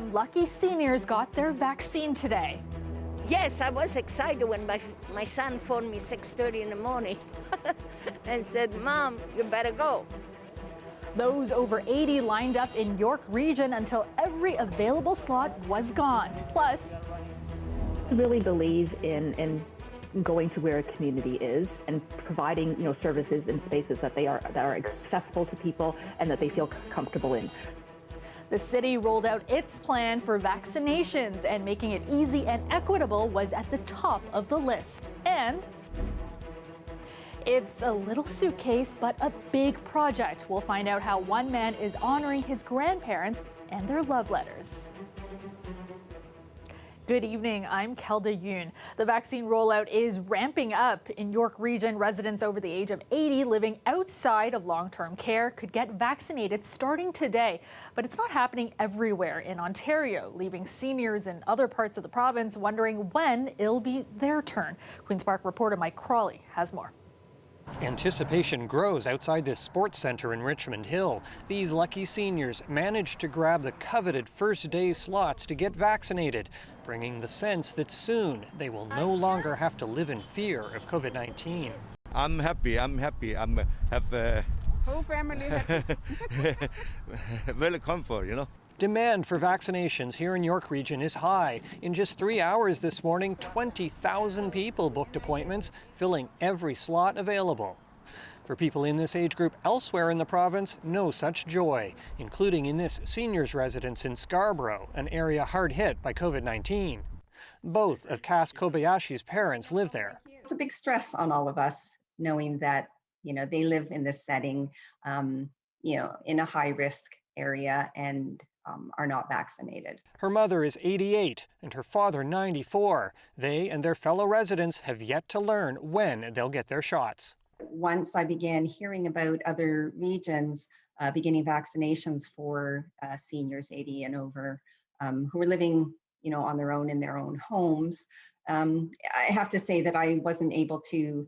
some lucky seniors got their vaccine today. Yes, I was excited when my son phoned me 6:30 in the morning and said, "Mom, you better go." Those over 80 lined up in York Region until every available slot was gone. Plus, I really believe in going to where a community is and providing, services and spaces that are accessible to people and that they feel comfortable in. the city rolled out its plan for vaccinations, and making it easy and equitable was at the top of the list. And it's a little suitcase, but a big project. We'll find out how one man is honoring his grandparents and their love letters. Good evening, I'm Kelda Yoon. The vaccine rollout is ramping up. In York Region, residents over the age of 80 living outside of long-term care could get vaccinated starting today. But it's not happening everywhere in Ontario, leaving seniors in other parts of the province wondering when it'll be their turn. Queen's Park reporter Mike Crawley has more. Anticipation grows outside this sports center in Richmond Hill. These lucky seniors managed to grab the coveted first-day slots to get vaccinated, bringing the sense that soon they will no longer have to live in fear of COVID-19. I'm happy. Whole family happy. Very comfort, you know. Demand for vaccinations here in York Region is high. In just 3 hours this morning, 20,000 people booked appointments, filling every slot available. For people in this age group elsewhere in the province, no such joy, including in this seniors' residence in Scarborough, an area hard hit by COVID-19. Both of Cass Kobayashi's parents live there. It's a big stress on all of us, knowing that, they live in this setting, in a high-risk area and are not vaccinated. Her mother is 88 and her father 94. They and their fellow residents have yet to learn when they'll get their shots. Once I began hearing about other regions beginning vaccinations for seniors 80 and over who are living, on their own in their own homes, I have to say that I wasn't able to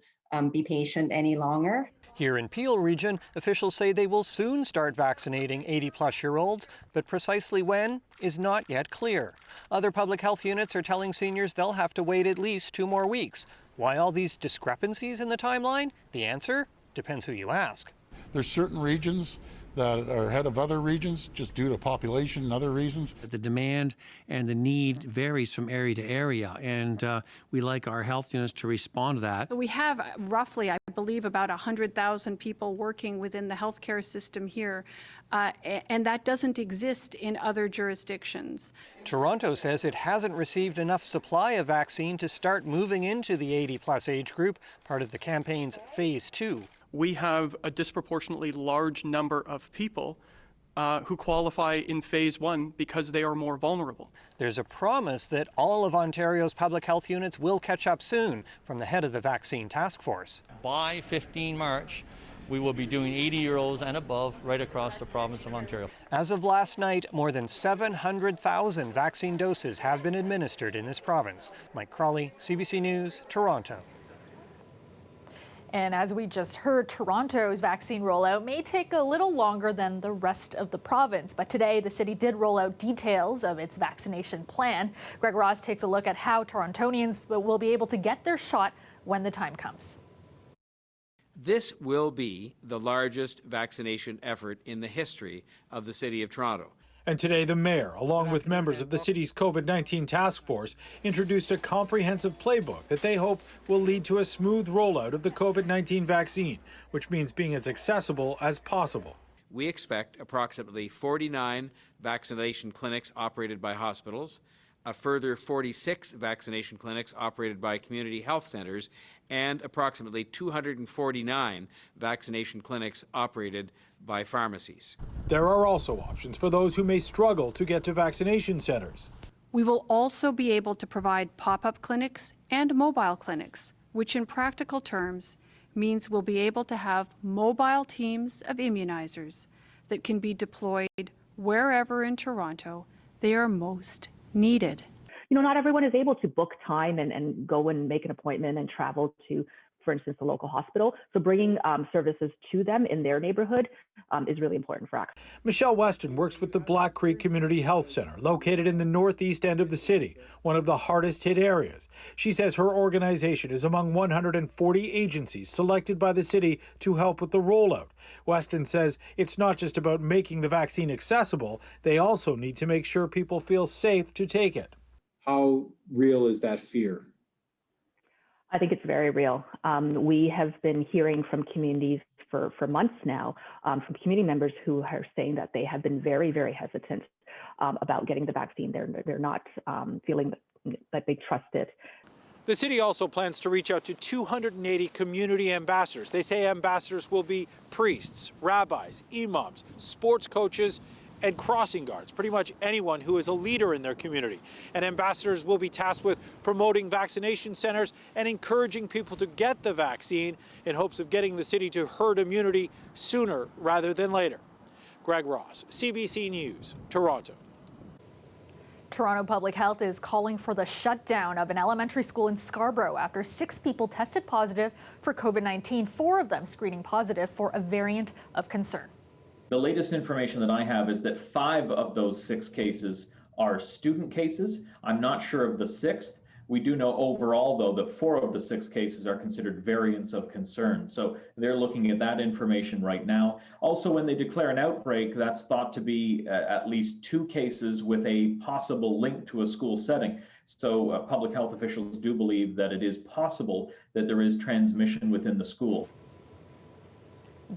be patient any longer. Here in Peel Region, officials say they will soon start vaccinating 80-plus-year-olds, but precisely when is not yet clear. Other public health units are telling seniors they'll have to wait at least 2 more weeks. Why all these discrepancies in the timeline? The answer depends who you ask. There's certain regions that are ahead of other regions just due to population and other reasons. The demand and the need varies from area to area, and we like our health units to respond to that. We have roughly, I believe, about 100,000 people working within the healthcare system here, and that doesn't exist in other jurisdictions. Toronto says it hasn't received enough supply of vaccine to start moving into the 80-plus age group, part of the campaign's Phase 2. We have a disproportionately large number of people who qualify in Phase 1 because they are more vulnerable. There's a promise that all of Ontario's public health units will catch up soon from the head of the vaccine task force. By 15 March, we will be doing 80-year-olds and above right across the province of Ontario. As of last night, more than 700,000 vaccine doses have been administered in this province. Mike Crawley, CBC News, Toronto. And as we just heard, Toronto's vaccine rollout may take a little longer than the rest of the province. But today, the city did roll out details of its vaccination plan. Greg Ross takes a look at how Torontonians will be able to get their shot when the time comes. This will be the largest vaccination effort in the history of the City of Toronto. And today, the mayor, along with members of the city's COVID-19 task force, introduced a comprehensive playbook that they hope will lead to a smooth rollout of the COVID-19 vaccine, which means being as accessible as possible. We expect approximately 49 vaccination clinics operated by hospitals, a further 46 vaccination clinics operated by community health centers, and approximately 249 vaccination clinics operated by pharmacies. There are also options for those who may struggle to get to vaccination centers. We will also be able to provide pop-up clinics and mobile clinics, which in practical terms means we'll be able to have mobile teams of immunizers that can be deployed wherever in Toronto they are most needed. Not everyone is able to book time and go and make an appointment and travel to for instance, the local hospital. So bringing services to them in their neighborhood is really important for access. Michelle Weston works with the Black Creek Community Health Center, located in the northeast end of the city, one of the hardest hit areas. She says her organization is among 140 agencies selected by the city to help with the rollout. Weston says it's not just about making the vaccine accessible, they also need to make sure people feel safe to take it. How real is that fear? I think it's very real. We have been hearing from communities for months now, from community members who are saying that they have been very, very hesitant about getting the vaccine. They're not feeling that they trust it. The city also plans to reach out to 280 community ambassadors. They say ambassadors will be priests, rabbis, imams, sports coaches, and crossing guards, pretty much anyone who is a leader in their community. And ambassadors will be tasked with promoting vaccination centers and encouraging people to get the vaccine in hopes of getting the city to herd immunity sooner rather than later. Greg Ross, CBC News, Toronto. Toronto Public Health is calling for the shutdown of an elementary school in Scarborough after 6 people tested positive for COVID-19, 4 of them screening positive for a variant of concern. The latest information that I have is that 5 of those 6 cases are student cases. I'm not sure of the 6th. We do know overall, though, that 4 of the 6 cases are considered variants of concern. So they're looking at that information right now. Also, when they declare an outbreak, that's thought to be at least 2 cases with a possible link to a school setting. So public health officials do believe that it is possible that there is transmission within the school.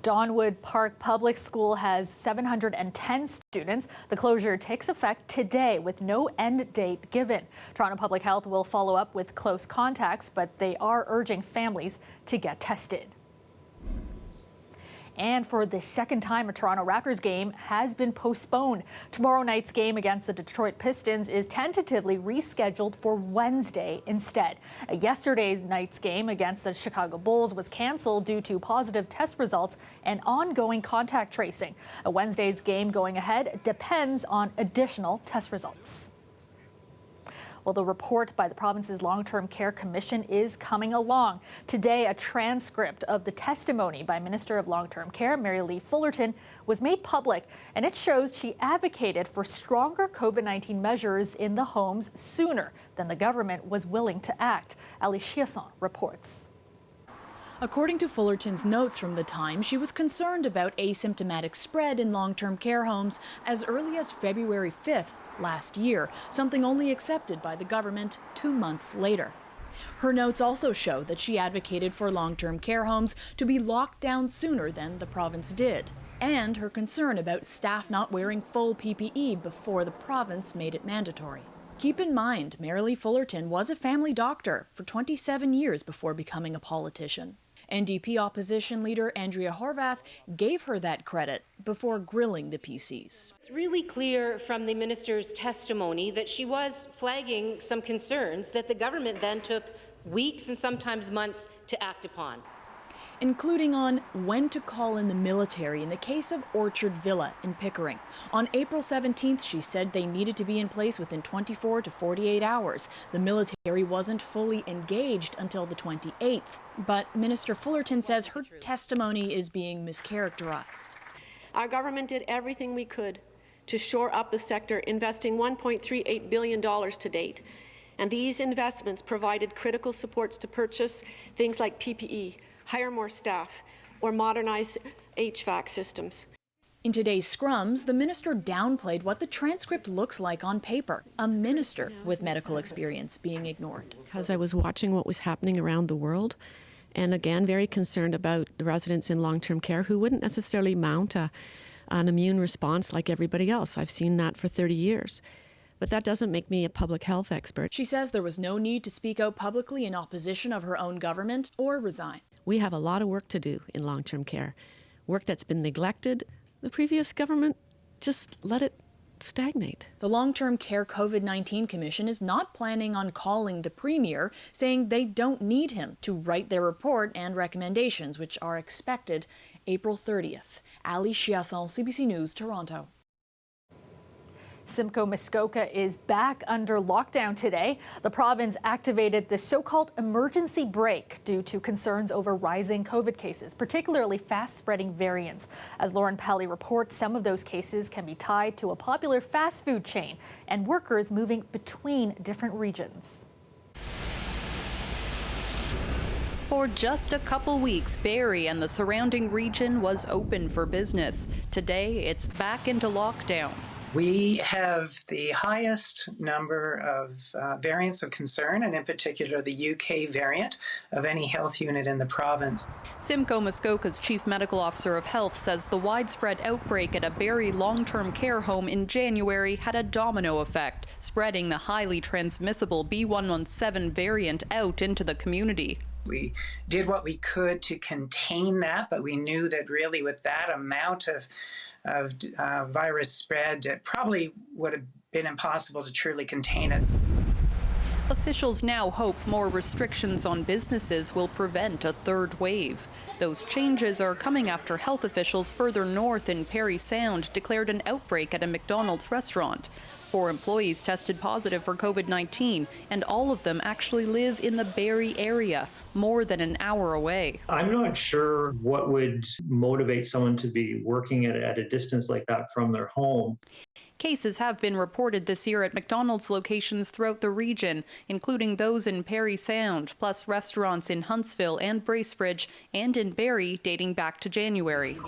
Donwood Park Public School has 710 students. The closure takes effect today with no end date given. Toronto Public Health will follow up with close contacts, but they are urging families to get tested. And for the second time, a Toronto Raptors game has been postponed. Tomorrow night's game against the Detroit Pistons is tentatively rescheduled for Wednesday instead. Yesterday's night's game against the Chicago Bulls was canceled due to positive test results and ongoing contact tracing. Wednesday's game going ahead depends on additional test results. Well, the report by the province's Long-Term Care Commission is coming along. Today, a transcript of the testimony by Minister of Long-Term Care, Mary Lee Fullerton, was made public, and it shows she advocated for stronger COVID-19 measures in the homes sooner than the government was willing to act. Ali Chiasson reports. According to Fullerton's notes from the time, she was concerned about asymptomatic spread in long-term care homes as early as February 5th last year, something only accepted by the government 2 months later. Her notes also show that she advocated for long-term care homes to be locked down sooner than the province did, and her concern about staff not wearing full PPE before the province made it mandatory. Keep in mind, Mary Lee Fullerton was a family doctor for 27 years before becoming a politician. NDP opposition leader Andrea Horwath gave her that credit before grilling the PCs. It's really clear from the minister's testimony that she was flagging some concerns that the government then took weeks and sometimes months to act upon, including on when to call in the military in the case of Orchard Villa in Pickering. On April 17th, she said they needed to be in place within 24 to 48 hours. The military wasn't fully engaged until the 28th. But Minister Fullerton says her testimony is being mischaracterized. Our government did everything we could to shore up the sector, investing $1.38 billion to date. And these investments provided critical supports to purchase things like PPE, hire more staff, or modernize HVAC systems. In today's scrums, the minister downplayed what the transcript looks like on paper, a minister with medical experience being ignored. Because I was watching what was happening around the world, and again, very concerned about the residents in long-term care who wouldn't necessarily mount an immune response like everybody else. I've seen that for 30 years. But that doesn't make me a public health expert. She says there was no need to speak out publicly in opposition of her own government or resign. We have a lot of work to do in long-term care, work that's been neglected. The previous government just let it stagnate. The Long-Term Care COVID-19 Commission is not planning on calling the Premier, saying they don't need him to write their report and recommendations, which are expected April 30th. Ali Chiasson, CBC News, Toronto. Simcoe Muskoka is back under lockdown today. The province activated the so-called emergency brake due to concerns over rising COVID cases, particularly fast-spreading variants. As Lauren Pelly reports, some of those cases can be tied to a popular fast food chain and workers moving between different regions. For just a couple weeks, Barrie and the surrounding region was open for business. Today, it's back into lockdown. We have the highest number of variants of concern, and in particular the UK variant of any health unit in the province. Simcoe Muskoka's Chief Medical Officer of Health says the widespread outbreak at a Barrie long-term care home in January had a domino effect, spreading the highly transmissible B117 variant out into the community. We did what we could to contain that, but we knew that really with that amount of virus spread, it probably would have been impossible to truly contain it. Officials now hope more restrictions on businesses will prevent a third wave. Those changes are coming after health officials further north in Parry Sound declared an outbreak at a McDonald's restaurant. 4 employees tested positive for COVID-19, and all of them actually live in the Barrie area, more than an hour away. I'm not sure what would motivate someone to be working at a distance like that from their home. Cases have been reported this year at McDonald's locations throughout the region, including those in Parry Sound, plus restaurants in Huntsville and Bracebridge, and in Barrie dating back to January.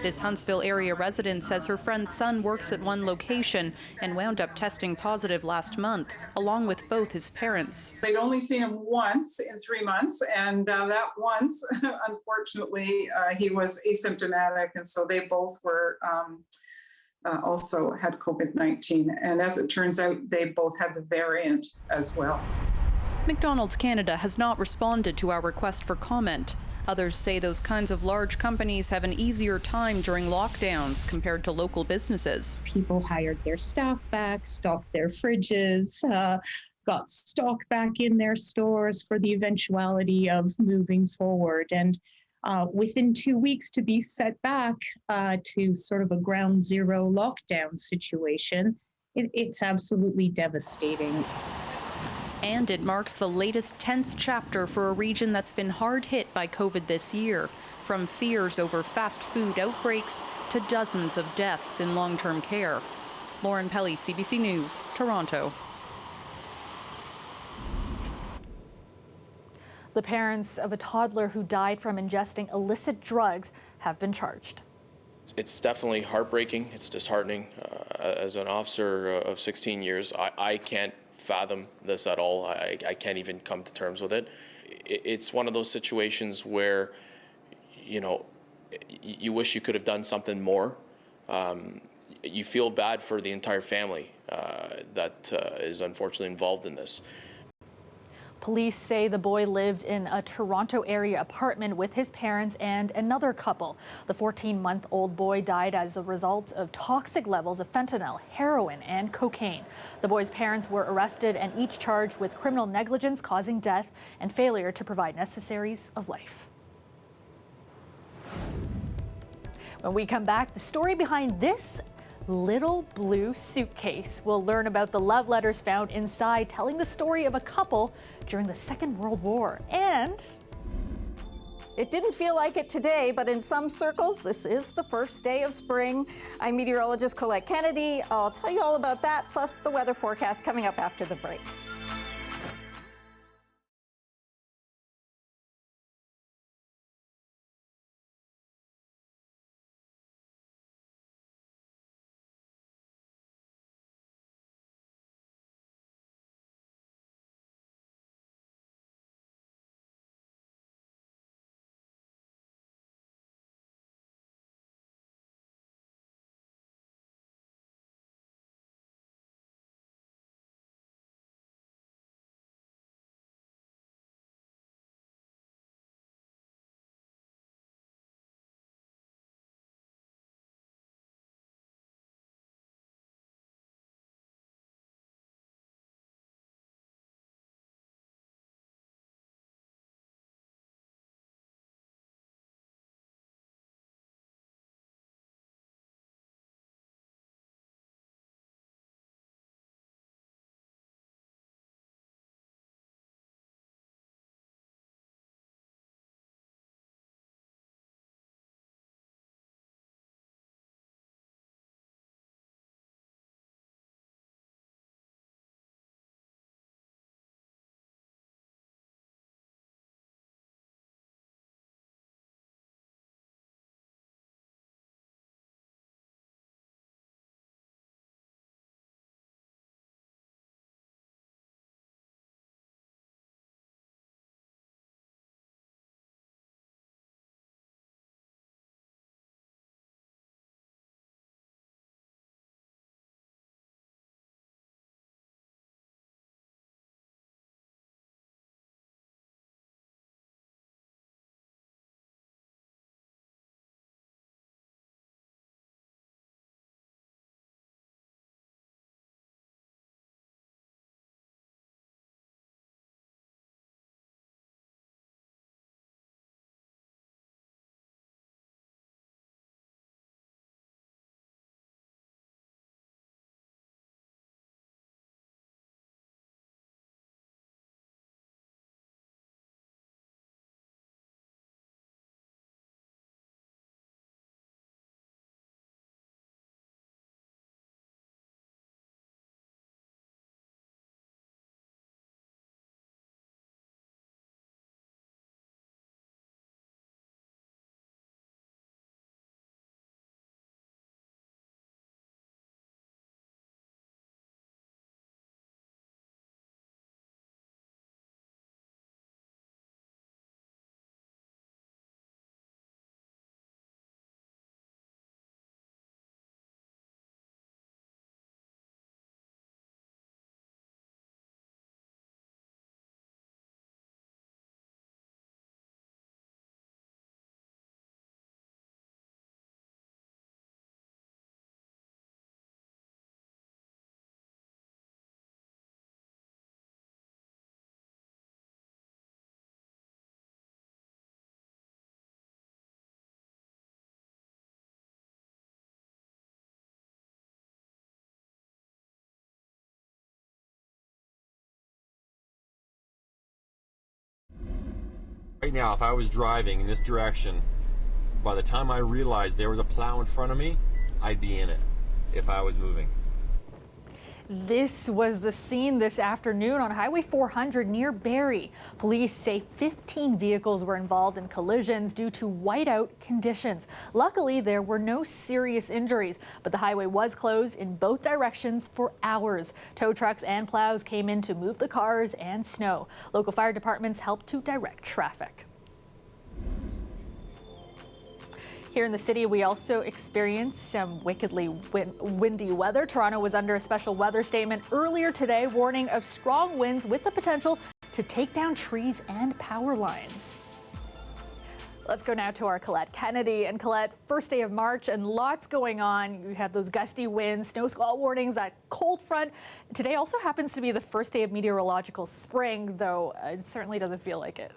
This Huntsville area resident says her friend's son works at one location and wound up testing positive last month, along with both his parents. They'd only seen him once in 3 months, and that once, unfortunately, he was asymptomatic, and so they both were also had COVID-19. And as it turns out, they both had the variant as well. McDonald's Canada has not responded to our request for comment. Others say those kinds of large companies have an easier time during lockdowns compared to local businesses. People hired their staff back, stocked their fridges, got stock back in their stores for the eventuality of moving forward. And within 2 weeks to be set back to sort of a ground zero lockdown situation, it's absolutely devastating. And it marks the latest tense chapter for a region that's been hard hit by COVID this year, from fears over fast food outbreaks to dozens of deaths in long-term care. Lauren Pelly, CBC News, Toronto. The parents of a toddler who died from ingesting illicit drugs have been charged. It's definitely heartbreaking. It's disheartening. As an officer of 16 years, I can't fathom this at all. I can't even come to terms with it. It's one of those situations where, you know, you wish you could have done something more. You feel bad for the entire family that is unfortunately involved in this. Police say the boy lived in a Toronto area apartment with his parents and another couple. The 14-month-old boy died as a result of toxic levels of fentanyl, heroin, and cocaine. The boy's parents were arrested and each charged with criminal negligence causing death and failure to provide necessaries of life. When we come back, the story behind this little blue suitcase. We'll learn about the love letters found inside, telling the story of a couple during the Second World War. And it didn't feel like it today, but in some circles, this is the first day of spring. I'm meteorologist Colette Kennedy. I'll tell you all about that, plus the weather forecast coming up after the break. Right now, if I was driving in this direction, by the time I realized there was a plow in front of me, I'd be in it if I was moving. This was the scene this afternoon on Highway 400 near Barrie. Police say 15 vehicles were involved in collisions due to whiteout conditions. Luckily, there were no serious injuries, but the highway was closed in both directions for hours. Tow trucks and plows came in to move the cars and snow. Local fire departments helped to direct traffic. Here in the city, we also experienced some wickedly windy weather. Toronto was under a special weather statement earlier today, warning of strong winds with the potential to take down trees and power lines. Let's go now to our Colette Kennedy. And Colette, first day of March and lots going on. You have those gusty winds, snow squall warnings, that cold front. Today also happens to be the first day of meteorological spring, though it certainly doesn't feel like it.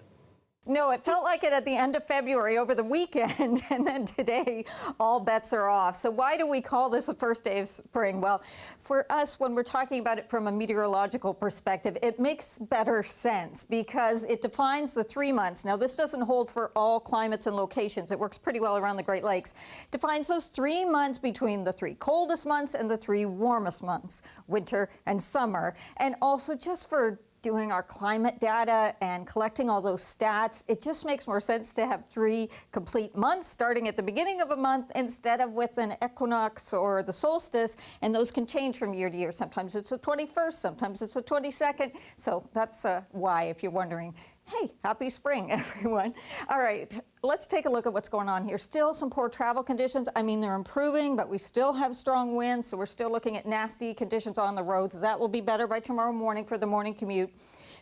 No, it felt like it at the end of February over the weekend, and then today all bets are off. So why do we call this a first day of spring? Well, for us, when we're talking about it from a meteorological perspective, it makes better sense because it defines the 3 months. Now, this doesn't hold for all climates and locations. It works pretty well around the Great Lakes. It defines those 3 months between the 3 coldest months and the 3 warmest months, winter and summer. And also just for doing our climate data and collecting all those stats, it just makes more sense to have 3 complete months starting at the beginning of a month instead of with an equinox or the solstice, and those can change from year to year. Sometimes it's the 21st, sometimes it's the 22nd. So that's why, if you're wondering. Hey, happy spring, everyone. All right, let's take a look at what's going on here. Still some poor travel conditions. I mean, they're improving, but we still have strong winds, so we're still looking at nasty conditions on the roads. That will be better by tomorrow morning for the morning commute.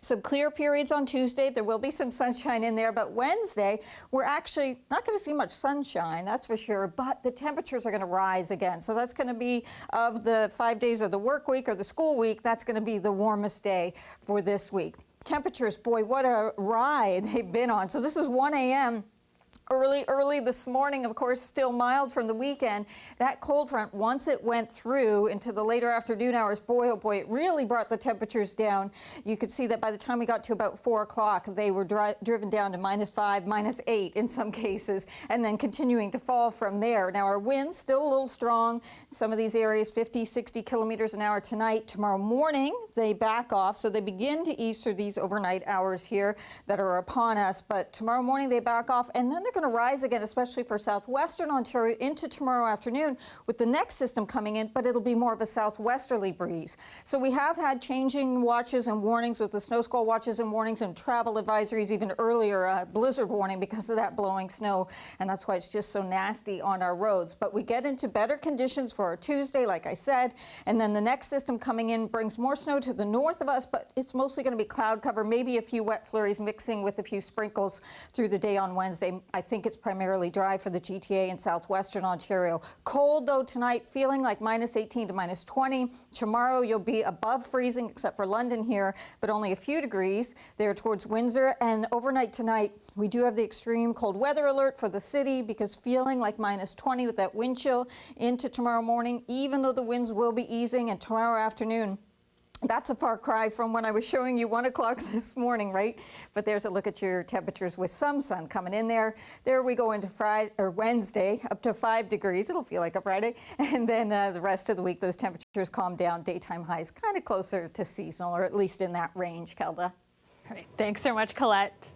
Some clear periods on Tuesday. There will be some sunshine in there, but Wednesday, we're actually not going to see much sunshine, that's for sure, but the temperatures are going to rise again. So that's going to be, of the 5 days of the work week or the school week, that's going to be the warmest day for this week. Temperatures, boy, what a ride they've been on. So this is 1 a.m. Early this morning, of course, still mild from the weekend. That cold front, once it went through into the later afternoon hours, boy, oh boy, it really brought the temperatures down. You could see that by the time we got to about 4 o'clock, they were driven down to -5, -8 in some cases, and then continuing to fall from there. Now, our winds still a little strong. Some of these areas, 50, 60 kilometers an hour tonight. Tomorrow morning, they back off, so they begin to ease through these overnight hours here that are upon us. But tomorrow morning, they back off, and then they're going to rise again, especially for southwestern Ontario into tomorrow afternoon with the next system coming in, but it'll be more of a southwesterly breeze. So we have had changing watches and warnings with the snow squall watches and warnings and travel advisories even earlier, blizzard warning because of that blowing snow, and that's why it's just so nasty on our roads. But we get into better conditions for our Tuesday, like I said, and then the next system coming in brings more snow to the north of us, but it's mostly going to be cloud cover, maybe a few wet flurries mixing with a few sprinkles through the day on Wednesday. I think it's primarily dry for the GTA and southwestern Ontario. Cold, though, tonight, feeling like -18 to -20. Tomorrow, you'll be above freezing, except for London here, but only a few degrees there towards Windsor. And overnight tonight, we do have the extreme cold weather alert for the city because feeling like -20 with that wind chill into tomorrow morning, even though the winds will be easing, and tomorrow afternoon. That's a far cry from when I was showing you 1 o'clock this morning, right? But there's a look at your temperatures with some sun coming in there. There we go into Friday or Wednesday, up to 5 degrees. It'll feel like a Friday. And then the rest of the week, those temperatures calm down. Daytime highs kind of closer to seasonal, or at least in that range, Kelda. All right, thanks so much, Colette.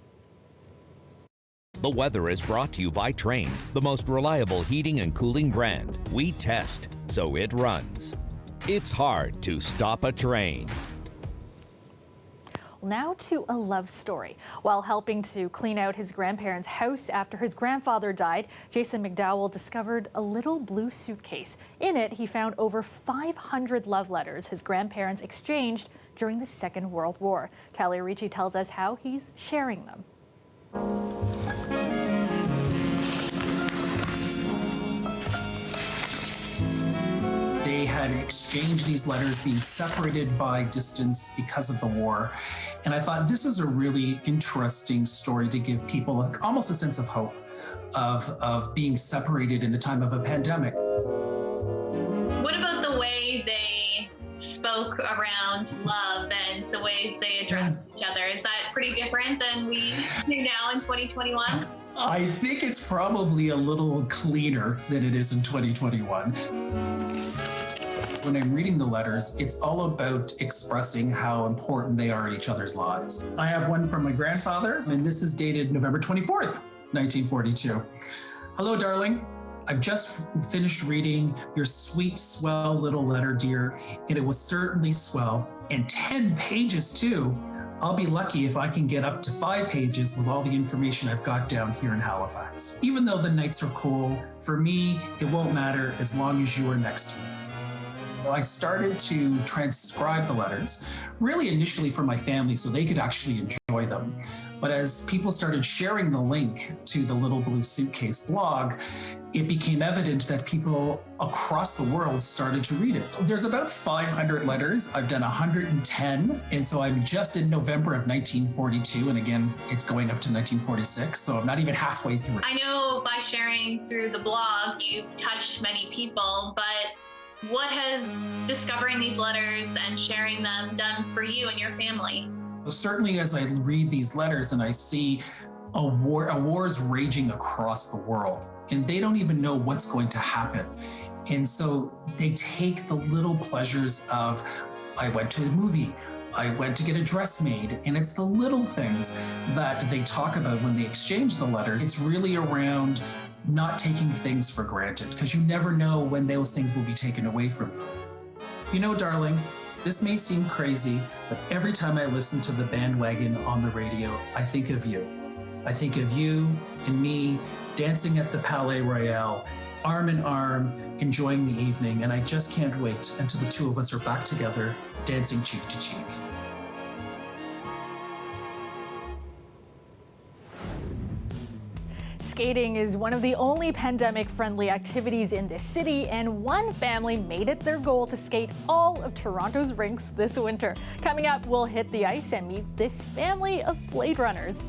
The weather is brought to you by Trane, the most reliable heating and cooling brand. We test, so it runs. It's hard to stop a train. Now to a love story. While helping to clean out his grandparents' house after his grandfather died, Jason McDowell discovered a little blue suitcase. In it, he found over 500 love letters his grandparents exchanged during the Second World War. Talia Ricci tells us how he's sharing them. They had exchanged these letters, being separated by distance because of the war. And I thought this is a really interesting story to give people almost a sense of hope of being separated in a time of a pandemic. What about the way they spoke spoke around love and the ways they address each other. Is that pretty different than we do now in 2021? I think it's probably a little cleaner than it is in 2021. When I'm reading the letters, it's all about expressing how important they are in each other's lives. I have one from my grandfather, and this is dated November 24th, 1942. Hello, darling. I've just finished reading your sweet, swell little letter, dear, and it was certainly swell. And 10 pages, too. I'll be lucky if I can get up to 5 pages with all the information I've got down here in Halifax. Even though the nights are cool, for me, it won't matter as long as you are next to me. I started to transcribe the letters, really initially for my family so they could actually enjoy them. But as people started sharing the link to the Little Blue Suitcase blog, it became evident that people across the world started to read it. There's about 500 letters. I've done 110. And so I'm just in November of 1942. And again, it's going up to 1946. So I'm not even halfway through. I know by sharing through the blog, you've touched many people, but what has discovering these letters and sharing them done for you and your family? Certainly as I read these letters and I see a war is raging across the world and they don't even know what's going to happen. And so they take the little pleasures of, I went to a movie, I went to get a dress made, and it's the little things that they talk about when they exchange the letters. It's really around not taking things for granted, because you never know when those things will be taken away from you. You know, darling, this may seem crazy, but every time I listen to the bandwagon on the radio, I think of you. I think of you and me dancing at the Palais Royal, arm in arm, enjoying the evening, and I just can't wait until the two of us are back together, dancing cheek to cheek. Skating is one of the only pandemic-friendly activities in this city, and one family made it their goal to skate all of Toronto's rinks this winter. Coming up, we'll hit the ice and meet this family of Blade Runners.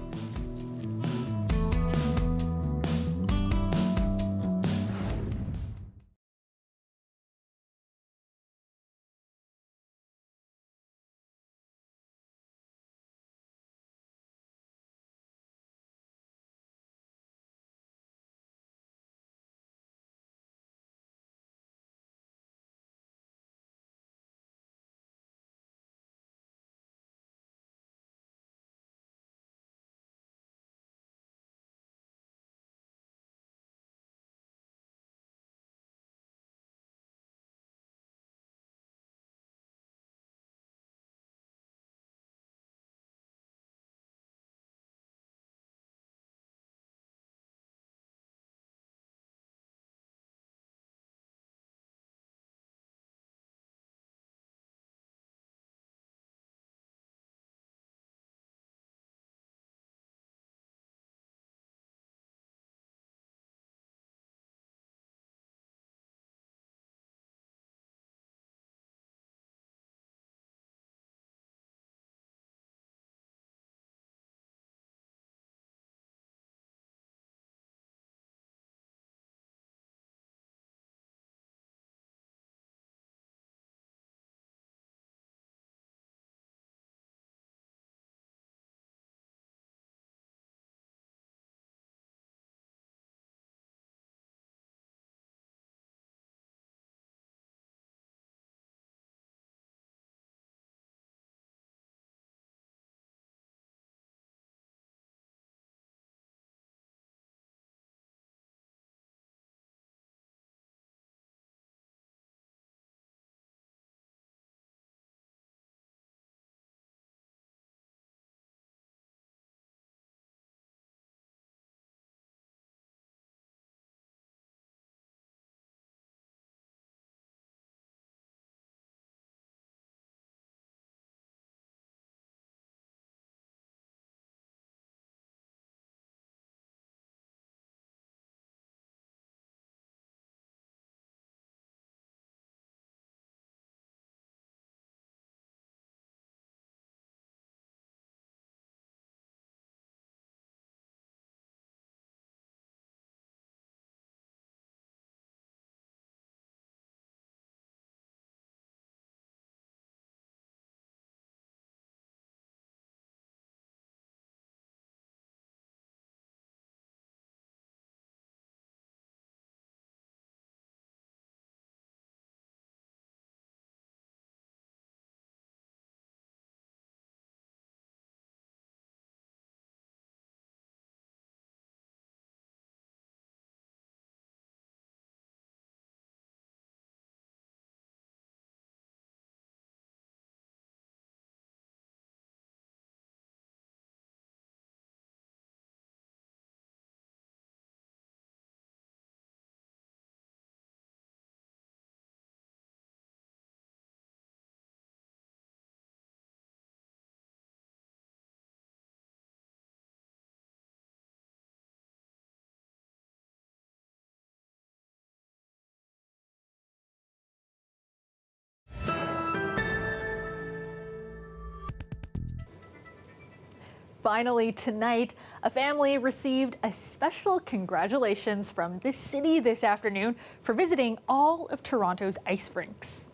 Finally, tonight, a family received a special congratulations from the city this afternoon for visiting all of Toronto's ice rinks.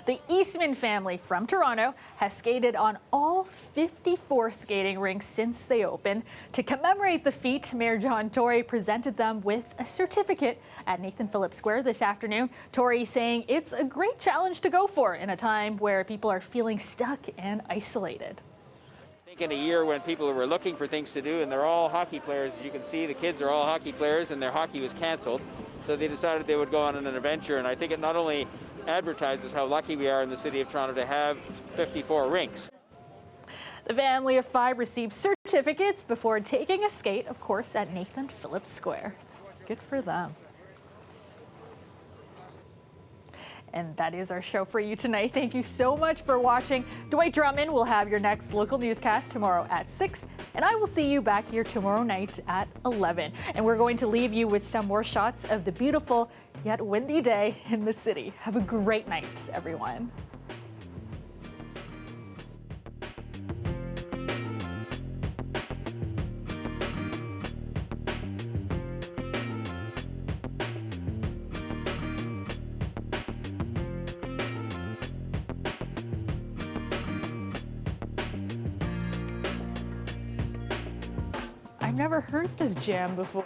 The Eastman family from Toronto has skated on all 54 skating rinks since they opened. To commemorate the feat, Mayor John Tory presented them with a certificate at Nathan Phillips Square this afternoon. Tory saying it's a great challenge to go for in a time where people are feeling stuck and isolated. In a year when people were looking for things to do, and they're all hockey players, as you can see, the kids are all hockey players and their hockey was canceled, so they decided they would go on an adventure. And I think it not only advertises how lucky we are in the city of Toronto to have 54 rinks. The family of 5 received certificates before taking a skate, of course, at Nathan Phillips Square. Good for them. And that is our show for you tonight. Thank you so much for watching. Dwight Drummond will have your next local newscast tomorrow at 6, and I will see you back here tomorrow night at 11. And we're going to leave you with some more shots of the beautiful yet windy day in the city. Have a great night, everyone. I've never heard this jam before.